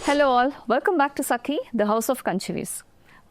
Hello all, welcome back to Sakhi the house of కంచివీస్.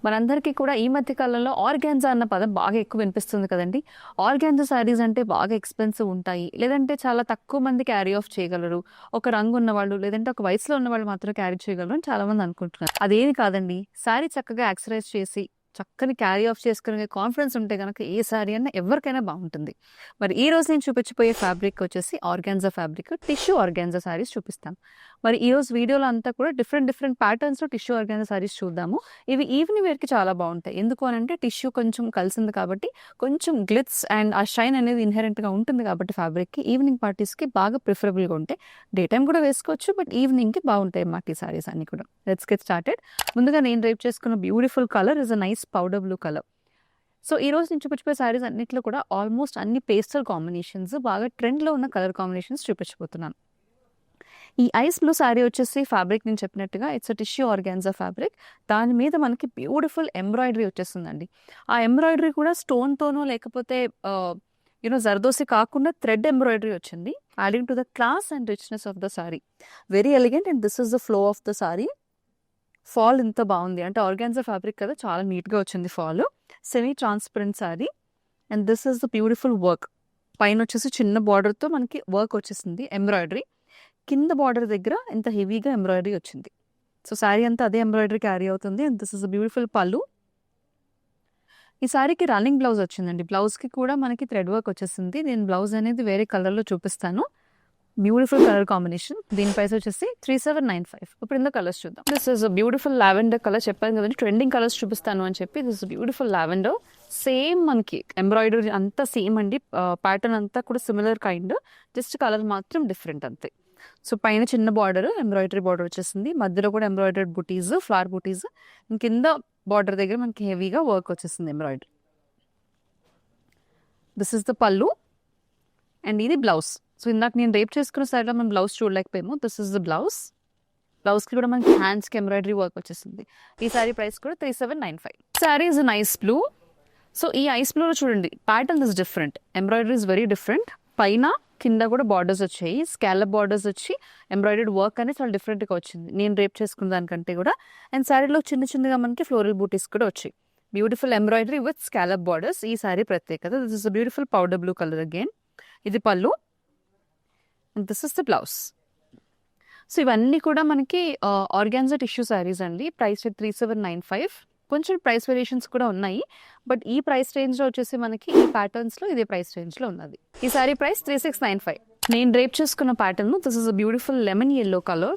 మనందరికీ కూడా ఈ మధ్య కాలంలో ఆర్గాన్జా అన్న పదం బాగా ఎక్కువ వినిపిస్తుంది కదండి. ఆర్గాన్జా శారీస్ అంటే బాగా ఎక్స్పెన్సివ్ ఉంటాయి, లేదంటే చాలా తక్కువ మంది క్యారీ ఆఫ్ చేయగలరు. ఒక రంగు ఉన్నవాళ్ళు లేదంటే ఒక వయసులో ఉన్న వాళ్ళు మాత్రం క్యారీ చేయగలరు అని చాలా మంది అనుకుంటున్నారు. అదేమి కాదండి, శారీ చక్కగా యాక్సరైజ్ చేసి చక్కని క్యారీ ఆఫ్ చేసుకునే కాన్ఫిడెన్స్ ఉంటే కనుక ఏ శారీ అన్నా ఎవరికైనా బాగుంటుంది. మరి ఈ రోజు నేను చూపించబోయే ఫ్యాబ్రిక్ వచ్చేసి organza fabric, tissue organza saris చూపిస్తాను. మరి ఈ రోజు వీడియోలో అంతా కూడా డిఫరెంట్ ప్యాటర్న్స్ లో టిష్యూ ఆర్గాన్జా శారీస్ చూద్దాము. ఇవి ఈవినింగ్ వేర్ కి చాలా బాగుంటాయి. ఎందుకు అని అంటే టిష్యూ కొంచెం కలిసింది కాబట్టి కొంచెం గ్లిట్స్ అండ్ ఆ షైన్ అనేది ఇన్హెరెంట్ గా ఉంటుంది కాబట్టి ఫ్యాబ్రిక్ కి ఈవినింగ్ పార్టీస్ కి బాగా ప్రిఫరబుల్ గా ఉంటాయి. డే టైం కూడా వేసుకోవచ్చు, బట్ ఈవినింగ్ కి బాగుంటాయి అన్నమాట ఈ శారీస్ అన్ని కూడా. Let's get started. ముందుగా నేను రేప్ చేసుకున్న beautiful colour is a nice powder blue colour. So ఈ రోజు నేను చూపించబోయే శారీస్ అన్నిట్లో కూడా ఆల్మోస్ట్ అన్ని పేస్టల్ కాంబినేషన్స్, బాగా ట్రెండ్ లో ఉన్న కలర్ కాంబినేషన్స్ చూపించబోతున్నాను. ఈ ఐస్ బ్లూ శారీ వచ్చేసి ఫ్యాబ్రిక్ నేను చెప్పినట్టుగా ఇట్స్ టిష్యూ ఆర్గాన్జా ఫ్యాబ్రిక్. దాని మీద మనకి బ్యూటిఫుల్ ఎంబ్రాయిడరీ వచ్చేస్తుందండి. ఆ ఎంబ్రాయిడరీ కూడా స్టోన్ తోనో లేకపోతే జర్దోసి కాకుండా థ్రెడ్ ఎంబ్రాయిడరీ వచ్చింది, adding to the class and richness of the sorry. Very elegant and this is the flow of the sorry. Fall ఇంత బాగుంది అంటే ఆర్గాన్జా ఫ్యాబ్రిక్ కదా, చాలా నీట్ గా వచ్చింది fall. Semi transparent sorry and this is the beautiful work. పైన వచ్చేసి చిన్న బార్డర్ తో మనకి వర్క్ వచ్చేసింది ఎంబ్రాయిడరీ. కింద బార్డర్ దగ్గర ఎంత హెవీగా ఎంబ్రాయిడరీ వచ్చింది. సో శారీ అంతా అదే ఎంబ్రాయిడరీ క్యారీ అవుతుంది. And this is a beautiful పళ్ళు. ఈ శారీకి రన్నింగ్ బ్లౌజ్ వచ్చిందండి. బ్లౌజ్ కి కూడా మనకి థ్రెడ్ వర్క్ వచ్చేసింది. నేను బ్లౌజ్ అనేది వేరే కలర్ లో చూపిస్తాను. Beautiful colour combination. దీని ప్రైస్ వచ్చేసి 3795. ఇప్పుడు ఇందులో కలర్స్ చూద్దాం. This is beautiful lavender colour. చెప్పాను కదండి ట్రెండింగ్ కలర్స్ చూపిస్తాను అని చెప్పి. This beautiful lavender. సేమ్ మనకి ఎంబ్రాయిడరీ అంతా సేమ్ అండి. ప్యాటర్న్ అంతా కూడా సిమిలర్ కైండ్, జస్ట్ కలర్ మాత్రం డిఫరెంట్ అంతే. సో పైన చిన్న బార్డర్ ఎంబ్రాయిడరీ బార్డర్ వచ్చేసింది, మధ్యలో కూడా ఎంబ్రాయిడరీ బుటీస్, ఫ్లవర్ బుటీస్. కింద బార్డర్ దగ్గర మనకి హెవీగా వర్క్ వచ్చేసింది embroidery. This is the pallu and ఇది బ్లౌజ్. సో ఇందాక నేను రేప్ చేసుకున్న సైడ్లో మనం బ్లౌజ్ చూడలేకపోయాము. This is the blouse. Blouse కి కూడా మనకి హ్యాండ్స్ కి ఎంబ్రాయిడరీ వర్క్ వచ్చేసింది. ఈ సారీ ప్రైస్ కూడా 3795. Sorry is nice blue. So ఈ ఐస్ బ్లూలో చూడండి pattern is different, embroidery is very different. పైన కింద కూడా బార్డర్స్ వచ్చాయి, స్కాలప్ బార్డర్స్ వచ్చి ఎంబ్రాయిడరీ వర్క్ అనేది చాలా డిఫరెంట్గా వచ్చింది నేను రేప్ చేసుకున్న దానికంటే కూడా. అండ్ శారీలో చిన్నగా మనకి ఫ్లోరల్ బూటీస్ కూడా వచ్చాయి. Beautiful embroidery with scallop borders ఈ శారీ ప్రత్యేకత. This is beautiful powder blue colour again. ఇది పళ్ళు and this is the blouse. So ఇవన్నీ కూడా మనకి ఆర్గాన్జా టిష్యూ శారీస్ అండి. ప్రైస్ 3795. కొంచెం ప్రైస్ వేరియేషన్స్ కూడా ఉన్నాయి, బట్ ఈ ప్రైస్ రేంజ్ లో వచ్చేసి మనకి ఈ ప్యాటర్న్స్ లో ఇదే ప్రైస్ రేంజ్ లో ఉన్నది. ఈ సారీ ప్రైస్ 3695. నేను డ్రేప్ చేసుకున్న pattern this is a beautiful lemon yellow colour.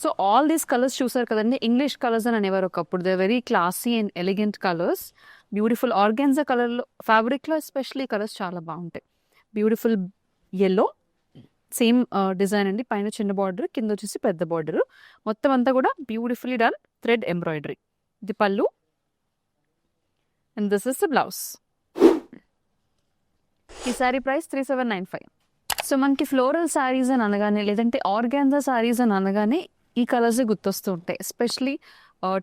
So all these colours చూసారు కదండి, ఇంగ్లీష్ కలర్స్ అని అనేవారు ఒకప్పుడు. They very classy and elegant colours. Beautiful organza colour లో, ఫ్యాబ్రిక్ లో ఎస్పెషల్లీ కలర్స్ చాలా బాగుంటాయి. బ్యూటిఫుల్ ఎల్లో, సేమ్ డిజైన్ అండి. పైన చిన్న బార్డర్, కింద వచ్చేసి పెద్ద బార్డర్. మొత్తం అంతా కూడా బ్యూటిఫుల్లీ డన్ థ్రెడ్ ఎంబ్రాయిడరీ. ఇది పళ్ళు and this is the blouse. ఈ సారీ ప్రైస్ 3795. సో మనకి ఫ్లోరల్ శారీస్ అని అనగానే లేదంటే ఆర్గాన్జా శారీస్ అని అనగానే ఈ కలర్స్ గుర్తొస్తూ ఉంటాయి. ఎస్పెషలీ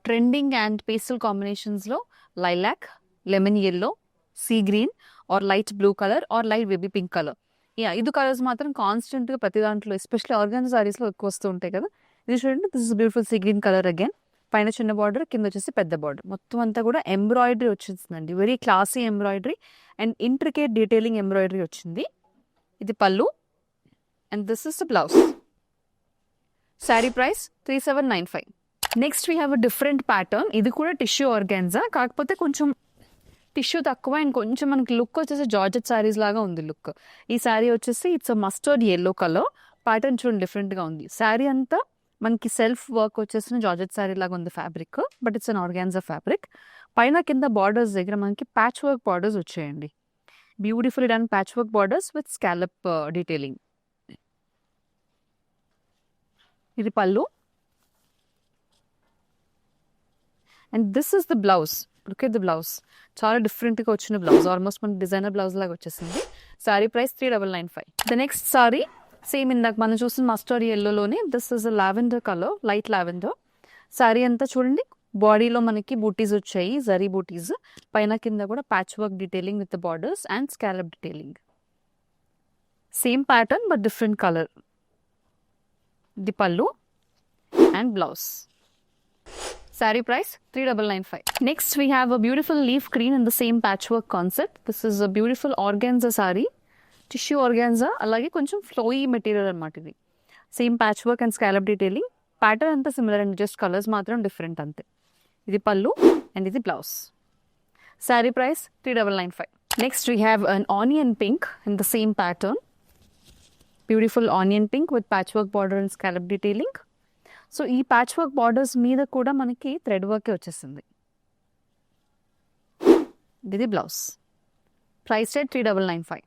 ట్రెండింగ్ అండ్ పేస్టల్ కాంబినేషన్స్లో lilac, lemon yellow, sea green or light blue colour or light baby pink colour. ఈ 5 కలర్స్ మాత్రం కాన్స్టెంట్గా ప్రతి దాంట్లో ఎస్పెషల్లీ ఆర్గాన్జా శారీస్లో ఎక్కువ వస్తూ ఉంటాయి కదా. ఇది చూడండి, this is beautiful sea green colour again. పైన చిన్న బార్డర్, కింద వచ్చేసి పెద్ద బార్డర్. మొత్తం అంతా కూడా ఎంబ్రాయిడరీ వచ్చేసిందండి. Very classy embroidery and intricate detailing embroidery వచ్చింది. ఇది పళ్ళు and this is the blouse. Sari price 3795. Next we have a different pattern. ఇది కూడా టిష్యూ ఆర్గాన్జా, కాకపోతే కొంచెం టిష్యూ తక్కువ అండ్ కొంచెం మనకి లుక్ వచ్చేసి జార్జెట్ శారీస్ లాగా ఉంది లుక్. ఈ శారీ వచ్చేసి it's a mustard yellow colour. Pattern చూడండి డిఫరెంట్గా ఉంది. శారీ అంతా మనకి సెల్ఫ్ వర్క్ వచ్చేసిన జార్జెట్ శారీ లాగా ఉంది fabric, but it's an organza fabric. పైన కింద బార్డర్స్ దగ్గర మనకి ప్యాచ్ వర్క్ బార్డర్స్ వచ్చాయండి. Beautiful done patch work borders with scallop detailing. ఇది పళ్ళు and this is the blouse. Look at the blouse. చాలా డిఫరెంట్గా వచ్చిన బ్లౌజ్, ఆల్మోస్ట్ మనకి డిజైనర్ బ్లౌజ్ లాగా వచ్చేసింది. Sorry price 3995. The next sari same ఇందాక మనం చూసిన మస్టర్డ్ ఎల్లోలోనే this is a lavender colour, light lavender. Sari అంతా చూడండి బాడీలో మనకి బూటీస్ వచ్చాయి, జరీ బూటీస్. పైన కింద కూడా patch work detailing with the borders and scallop detailing. Same pattern but different colour. ఇది పళ్ళు and blouse. Saree price 3995. Next we have a beautiful leaf green in the same patchwork concept. This is a beautiful organza saree, tissue organza, alage koncham flowy material annamata idi. Same patchwork and scallop detailing. Pattern anta similar and just colors matram different ante. Idi pallu and idi blouse. Saree price 3995. Next we have an onion pink in the same pattern. Beautiful onion pink with patchwork border and scallop detailing. So ఈ patch work borders మీద కూడా మనకి thread వర్కే వచ్చేసింది. ఇది blouse. Price rate 3995.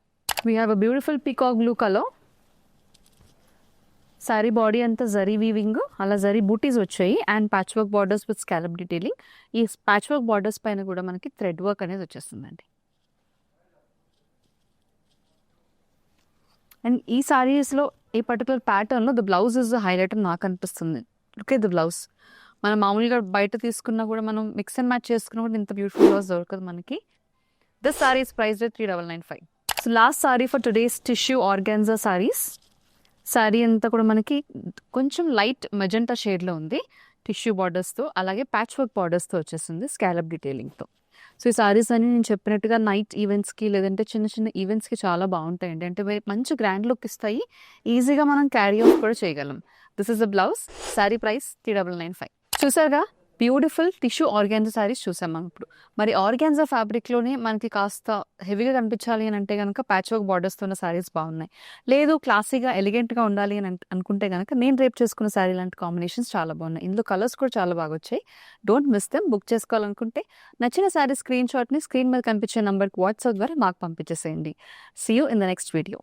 We have a beautiful peacock blue colour. Sari body అంతా zari weaving, అలా జరీ బూటీస్ వచ్చాయి and patch work borders with scallop detailing. ఈ ప్యాచ్ వర్క్ బార్డర్స్ పైన కూడా మనకి థ్రెడ్ వర్క్ అనేది వచ్చేస్తుందండి. అండ్ ఈ సారీస్లో ఈ పర్టికులర్ ప్యాటర్న్లో the blouse is the highlight అని నాకు అనిపిస్తుంది. Look at the blouse. మనం మామూలుగా బయట తీసుకున్నా కూడా మనం మిక్స్ అండ్ మ్యాచ్ చేసుకున్నా కూడా ఇంత బ్యూటిఫుల్ బ్లౌజ్ దొరకదు మనకి. This sorry is price rate 3995. So last sorry for today's tissue organza saris. Sorry అంతా కూడా మనకి కొంచెం లైట్ మెజెంటా షేడ్లో ఉంది టిష్యూ బార్డర్స్తో, అలాగే ప్యాచ్ వర్క్ బార్డర్స్తో వచ్చేసింది స్కాలప్ డీటెయిలింగ్తో. సో ఈ సారీస్ అని నేను చెప్పినట్టుగా నైట్ ఈవెంట్స్కి లేదంటే చిన్న చిన్న ఈవెంట్స్కి చాలా బాగుంటాయండి. అంటే మంచి గ్రాండ్ లుక్ ఇస్తాయి, ఈజీగా మనం క్యారీ ఆఫ్ కూడా చేయగలం. This is a blouse. Sari price 3995. చూసారుగా బ్యూటిఫుల్ టిష్యూ ఆర్గాన్జా సారీస్ చూసాం మనం ఇప్పుడు. మరి ఆర్గాన్జా ఫ్యాబ్రిక్లోనే మనకి కాస్త హెవీగా కనిపించాలి అని అంటే కనుక ప్యాచ్ వర్క్ బార్డర్స్తో ఉన్న సారీస్ బాగున్నాయి. లేదు క్లాసీగా ఎలిగెంట్గా ఉండాలి అని అనుకుంటే కనుక నేను రేపు చేసుకున్న సారీ లాంటి కాంబినేషన్స్ చాలా బాగున్నాయి. ఇందులో కలర్స్ కూడా చాలా బాగా వచ్చాయి. Don't miss them. బుక్ చేసుకోవాలనుకుంటే నచ్చిన సారీ స్క్రీన్ షాట్ని స్క్రీన్ మీద కనిపించే నంబర్కి వాట్సాప్ ద్వారా మాకు పంపించేసేయండి. See you in the next video.